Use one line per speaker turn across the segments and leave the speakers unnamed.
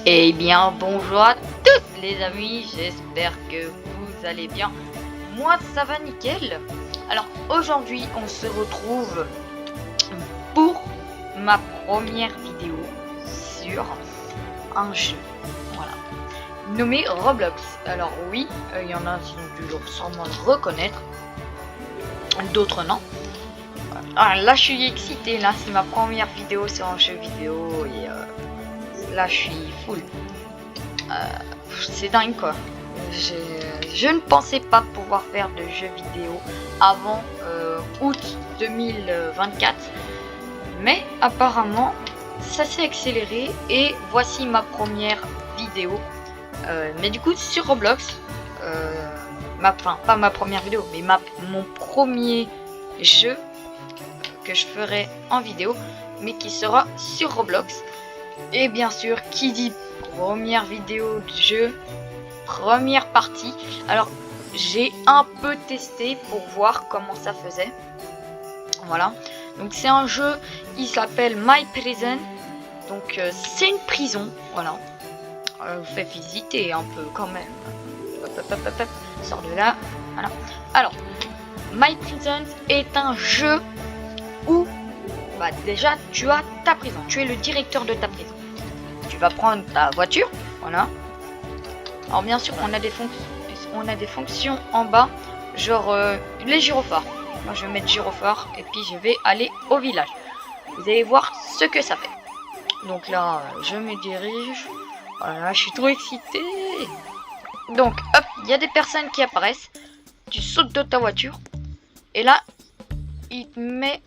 Eh bien bonjour à tous les amis, j'espère que vous allez bien. Moi ça va nickel. Alors aujourd'hui on se retrouve pour ma première vidéo sur un jeu, voilà, nommé Roblox. Alors oui, il y en a qui ont dû sûrement le reconnaître, d'autres non. Ah, là je suis excité, là c'est ma première vidéo sur un jeu vidéo et là je suis full. C'est dingue quoi. Je ne pensais pas pouvoir faire de jeux vidéo avant août 2024, mais apparemment ça s'est accéléré et voici ma première vidéo. Mais du coup sur Roblox, enfin pas ma première vidéo, mais mon premier jeu que je ferai en vidéo, mais qui sera sur Roblox. Et bien sûr, qui dit première vidéo de jeu, première partie. Alors j'ai un peu testé pour voir comment ça faisait. Voilà, donc c'est un jeu qui s'appelle My Prison. Donc c'est une prison, voilà. Vous fait visiter un peu quand même. Hop, sors de là, voilà. Alors My Prison est un jeu où déjà tu as ta prison, tu es le directeur de ta prison. Tu vas prendre ta voiture, voilà. Alors bien sûr on a des fonctions en bas, genre les gyrophares. Moi je vais mettre gyrophare et puis je vais aller au village. Vous allez voir ce que ça fait. Donc là je me dirige, voilà, je suis trop excité. Donc hop, il y a des personnes qui apparaissent. Tu sautes de ta voiture et là il te met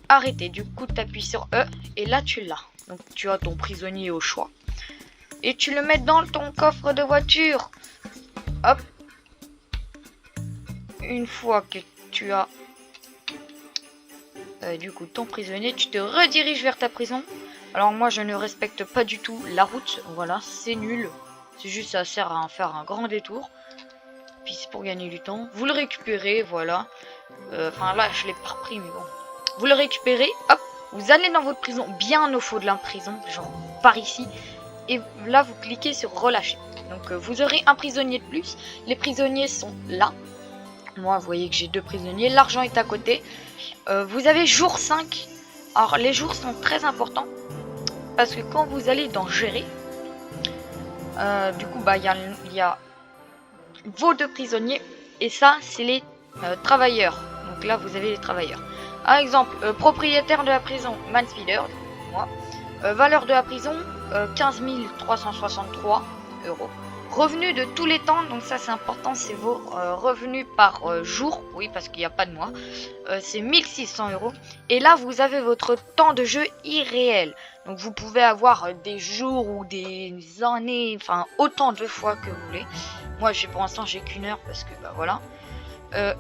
arrêter. Du coup tu appuies sur E et là tu l'as. Donc tu as ton prisonnier au choix. Et tu le mets dans ton coffre de voiture. Hop. Une fois que tu as du coup ton prisonnier, tu te rediriges vers ta prison. Alors moi je ne respecte pas du tout la route. Voilà, c'est nul. C'est juste ça sert à faire un grand détour. Puis c'est pour gagner du temps. Vous le récupérez, voilà. Enfin là je l'ai pas repris mais bon. Vous le récupérez, hop. Vous allez dans votre prison, bien au fond de la prison, genre par ici. Et là, vous cliquez sur relâcher. Donc, vous aurez un prisonnier de plus. Les prisonniers sont là. Moi, vous voyez que j'ai 2 prisonniers. L'argent est à côté. Vous avez jour 5. Alors, les jours sont très importants. Parce que quand vous allez dans gérer, du coup, il y a vos 2 prisonniers. Et ça, c'est les travailleurs. Donc là, vous avez les travailleurs. Par exemple, propriétaire de la prison, Mansfielder, moi. Valeur de la prison, 15 363 €. Revenus de tous les temps, donc ça c'est important, c'est vos revenus par jour, oui parce qu'il n'y a pas de mois, c'est 1600 €. Et là vous avez votre temps de jeu irréel, donc vous pouvez avoir des jours ou des années, enfin autant de fois que vous voulez. Moi pour l'instant j'ai qu'une heure parce que voilà.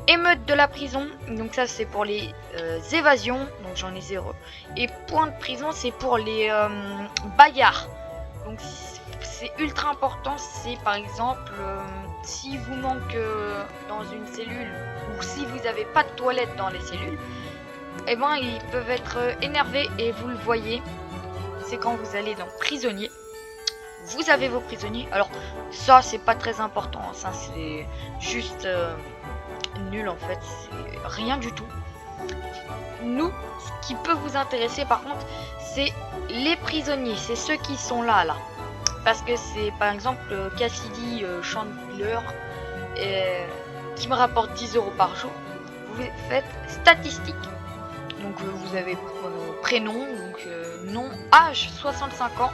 Émeute de la prison, donc ça c'est pour les évasions, donc j'en ai 0. Et point de prison c'est pour les bagarres. Donc c'est ultra important, c'est par exemple si vous manque dans une cellule ou si vous n'avez pas de toilette dans les cellules, et ben ils peuvent être énervés et vous le voyez. C'est quand vous allez dans prisonnier. Vous avez vos prisonniers. Alors ça c'est pas très important, ça c'est juste nul en fait, c'est rien du tout. Nous, ce qui peut vous intéresser par contre, c'est les prisonniers, c'est ceux qui sont là. Parce que c'est par exemple Cassidy Chandler qui me rapporte 10 € par jour. Vous faites statistiques. Donc vous avez prénom, donc nom, âge 65 ans.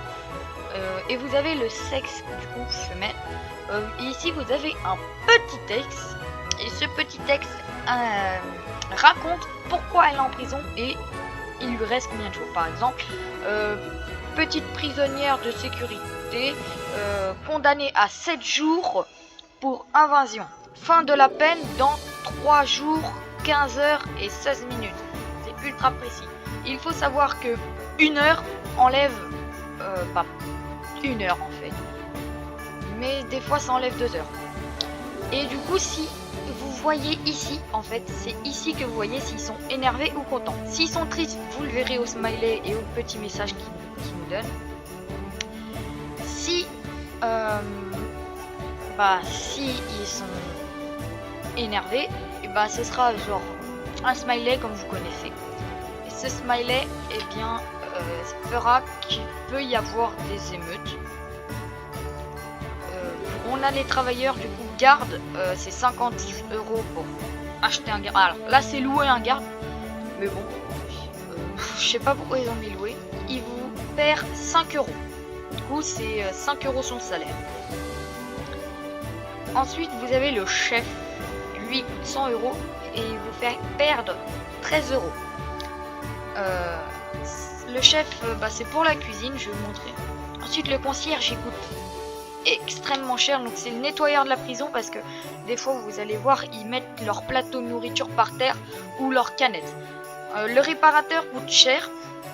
Et vous avez le sexe du coup femelle. Et ici vous avez un petit texte. Et ce petit texte raconte pourquoi elle est en prison et il lui reste combien de jours. Par exemple, petite prisonnière de sécurité condamnée à 7 jours pour invasion. Fin de la peine dans 3 jours, 15 heures et 16 minutes. C'est ultra précis. Il faut savoir que 1 heure enlève... pas 1 heure en fait. Mais des fois ça enlève 2 heures. Et du coup si... vous voyez ici, en fait, c'est ici que vous voyez s'ils sont énervés ou contents. S'ils sont tristes, vous le verrez au smiley et au petit message qu'ils nous donnent. Si bah si ils sont énervés, et bah ce sera genre un smiley comme vous connaissez. Et ce smiley, eh bien, fera qu'il peut y avoir des émeutes. On a les travailleurs du coup garde, c'est 50 € pour acheter un garde. Alors là c'est louer un garde, mais bon, je sais pas pourquoi ils ont mis louer. Il vous perd 5 €. Du coup c'est 5 € son salaire. Ensuite vous avez le chef, lui coûte 100 € et il vous fait perdre 13 €. Le chef, bah, c'est pour la cuisine, je vais vous montrer. Ensuite le concierge il coûte extrêmement cher, donc c'est le nettoyeur de la prison parce que des fois vous allez voir ils mettent leur plateau de nourriture par terre ou leur canette. Le réparateur coûte cher,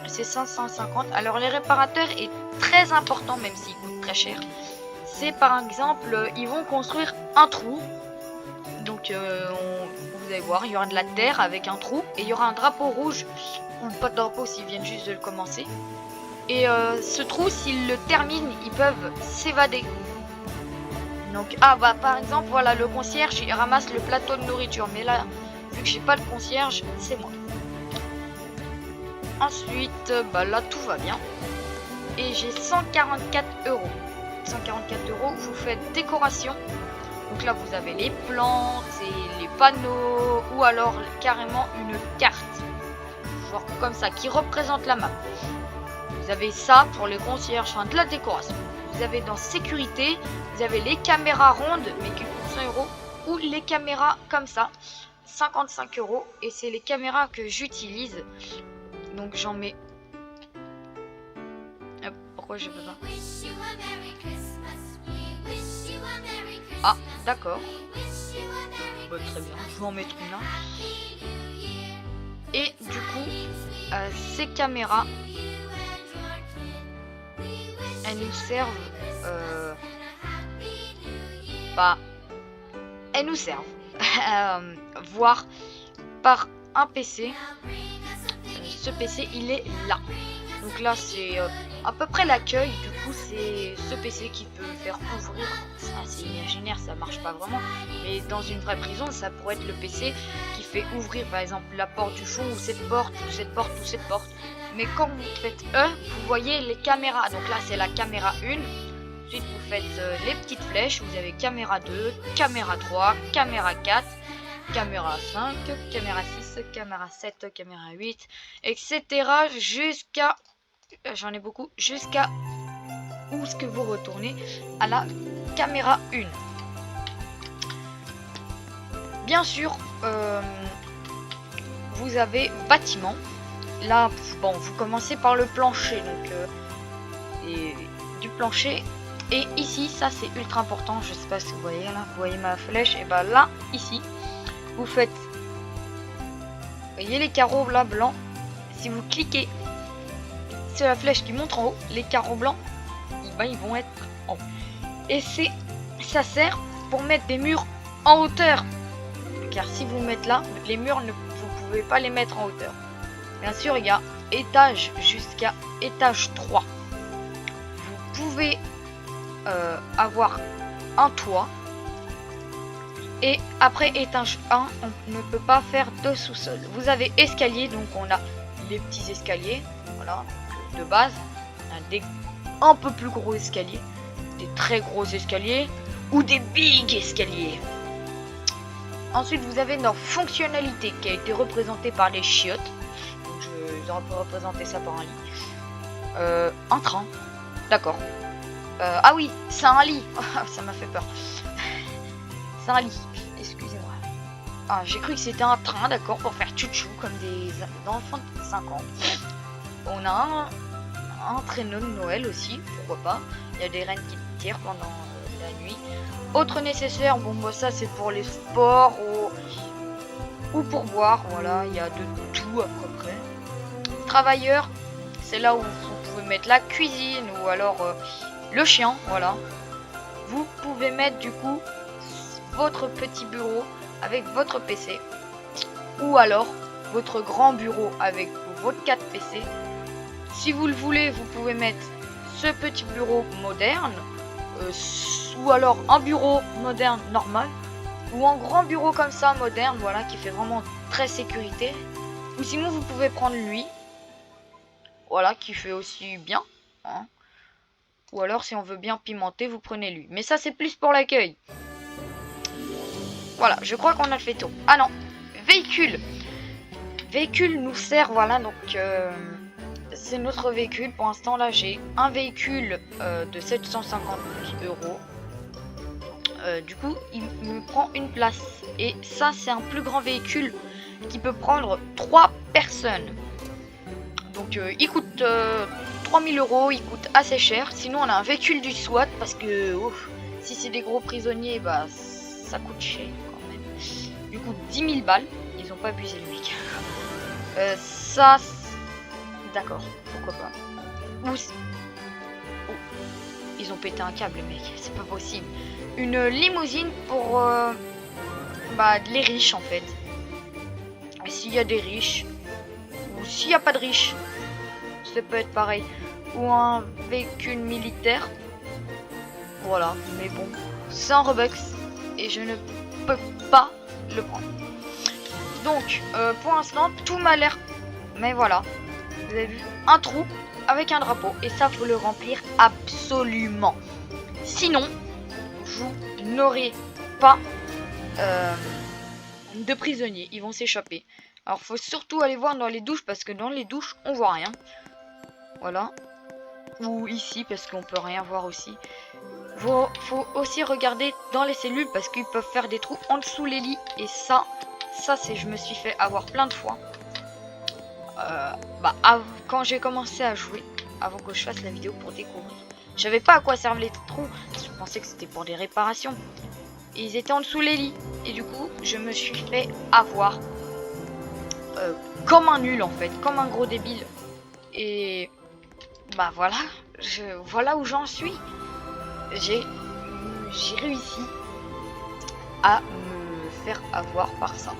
c'est 550. Alors les réparateurs est très important même s'il coûte très cher. C'est par exemple ils vont construire un trou, donc vous allez voir il y aura de la terre avec un trou et il y aura un drapeau rouge ou pas de drapeau s'ils viennent juste de le commencer. Et ce trou, s'ils le terminent, ils peuvent s'évader. Donc, ah bah par exemple, voilà, le concierge, il ramasse le plateau de nourriture. Mais là, vu que j'ai pas de concierge, c'est moi. Ensuite, bah là, tout va bien. Et j'ai 144 €. 144 €, vous faites décoration. Donc là, vous avez les plantes et les panneaux. Ou alors, carrément, une carte. Genre comme ça, qui représente la map. Vous avez ça pour les concierges, enfin de la décoration. Vous avez dans sécurité, vous avez les caméras rondes, mais qui coûtent 100 €, ou les caméras comme ça, 55 €. Et c'est les caméras que j'utilise. Donc j'en mets. Hop, pourquoi je peux pas? Ah, d'accord. Bah, très bien, je vais en mettre une là. Et du coup, ces caméras, elles nous servent, elles nous servent voir par un PC. Ce PC il est là, donc là c'est à peu près l'accueil. Du coup c'est ce PC qui peut faire ouvrir, c'est assez imaginaire, ça marche pas vraiment, mais dans une vraie prison ça pourrait être le PC qui fait ouvrir par exemple la porte du fond, ou cette porte, ou cette porte, ou cette porte. Mais quand vous faites E, vous voyez les caméras. Donc là, c'est la caméra 1. Ensuite, vous faites les petites flèches. Vous avez caméra 2, caméra 3, caméra 4, caméra 5, caméra 6, caméra 7, caméra 8, etc. Jusqu'à... J'en ai beaucoup. Jusqu'à où est-ce que vous retournez à la caméra 1. Bien sûr, vous avez bâtiment. Là, bon, vous commencez par le plancher, donc et du plancher. Et ici, ça c'est ultra important. Je sais pas si vous voyez là, vous voyez ma flèche. Et bah là, ici, vous faites, vous voyez les carreaux là blancs. Si vous cliquez, c'est la flèche qui montre en haut. Les carreaux blancs, ils vont être en haut. Et ça sert pour mettre des murs en hauteur. Car si vous mettez là, les murs, vous pouvez pas les mettre en hauteur. Bien sûr, il y a étage jusqu'à étage 3. Vous pouvez avoir un toit. Et après étage 1, on ne peut pas faire de sous-sol. Vous avez escalier, donc on a les petits escaliers. Voilà, de base. On a des un peu plus gros escaliers. Des très gros escaliers. Ou des big escaliers. Ensuite, vous avez notre fonctionnalité qui a été représentée par les chiottes. On peut représenter ça par un lit. Un train. D'accord. Ah oui, c'est un lit. Ça m'a fait peur. C'est un lit. Excusez-moi. Ah, j'ai cru que c'était un train, d'accord, pour faire tchou-tchou comme des enfants de 5 ans. On a un traîneau de Noël aussi, pourquoi pas. Il y a des rennes qui tirent pendant la nuit. Autre nécessaire, bon bah ça c'est pour les sports ou pour boire. Voilà, il y a de tout à peu près. Travailleurs, c'est là où vous pouvez mettre la cuisine ou alors le chien, voilà. Vous pouvez mettre du coup votre petit bureau avec votre PC ou alors votre grand bureau avec votre 4 PC. Si vous le voulez, vous pouvez mettre ce petit bureau moderne ou alors un bureau moderne normal, ou un grand bureau comme ça moderne, voilà, qui fait vraiment très sécurité. Ou sinon vous pouvez prendre lui, voilà, qui fait aussi bien, hein. Ou alors si on veut bien pimenter, vous prenez lui. Mais ça c'est plus pour l'accueil. Voilà, je crois qu'on a fait tout. Ah non, véhicule. Véhicule nous sert, voilà, donc c'est notre véhicule. Pour l'instant là j'ai un véhicule de 750 €. Du coup il me prend une place. Et ça c'est un plus grand véhicule qui peut prendre 3 personnes. Donc il coûte 3000 €, il coûte assez cher. Sinon on a un véhicule du SWAT parce que si c'est des gros prisonniers, bah ça coûte cher quand même. Du coup 10 000 balles, ils ont pas abusé le mec. Ça, d'accord, pourquoi pas. Ils ont pété un câble les mecs, c'est pas possible. Une limousine pour les riches en fait. Et s'il y a des riches, ou s'il n'y a pas de riches, ça peut être pareil. Ou un véhicule militaire. Voilà, mais bon, c'est un Robux et je ne peux pas le prendre. Donc, pour l'instant, tout m'a l'air... Mais voilà, vous avez vu, un trou avec un drapeau. Et ça, faut le remplir absolument. Sinon, vous n'aurez pas de prisonniers. Ils vont s'échapper. Alors, faut surtout aller voir dans les douches parce que dans les douches, on voit rien. Voilà. Ou ici parce qu'on peut rien voir aussi. Faut aussi regarder dans les cellules parce qu'ils peuvent faire des trous en dessous les lits. Et ça c'est, je me suis fait avoir plein de fois. Quand j'ai commencé à jouer, avant que je fasse la vidéo pour découvrir, je savais pas à quoi servent les trous. Je pensais que c'était pour des réparations. Et ils étaient en dessous les lits. Et du coup, je me suis fait avoir comme un nul en fait, comme un gros débile. Et bah voilà, voilà où j'en suis. J'ai réussi à me faire avoir par ça.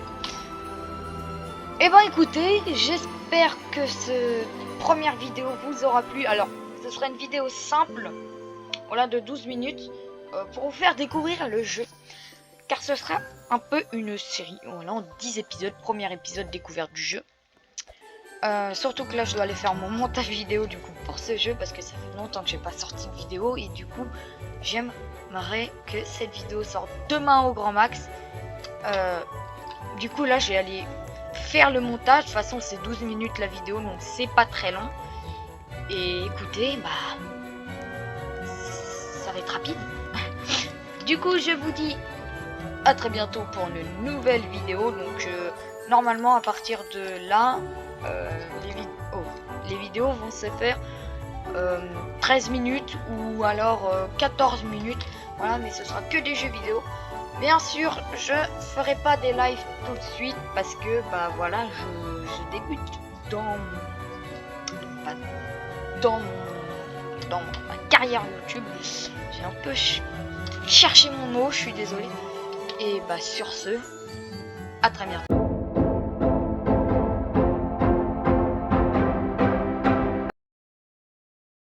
Et ben écoutez, j'espère que cette première vidéo vous aura plu. Alors, ce sera une vidéo simple, voilà, de 12 minutes, pour vous faire découvrir le jeu. Car ce sera un peu une série, voilà, en 10 épisodes, premier épisode découverte du jeu. Surtout que là je dois aller faire mon montage vidéo du coup pour ce jeu parce que ça fait longtemps que j'ai pas sorti de vidéo et du coup j'aimerais que cette vidéo sorte demain au grand max. Du coup là je vais aller faire le montage, de toute façon c'est 12 minutes la vidéo donc c'est pas très long. Et écoutez, ça va être rapide. Du coup je vous dis à très bientôt pour une nouvelle vidéo. Donc normalement à partir de là les vidéos vont se faire 13 minutes ou alors 14 minutes, voilà, mais ce sera que des jeux vidéo. Bien sûr je ferai pas des lives tout de suite parce que voilà, je débute dans ma carrière YouTube. J'ai un peu cherché mon mot, je suis désolée. Et sur ce, à très bientôt.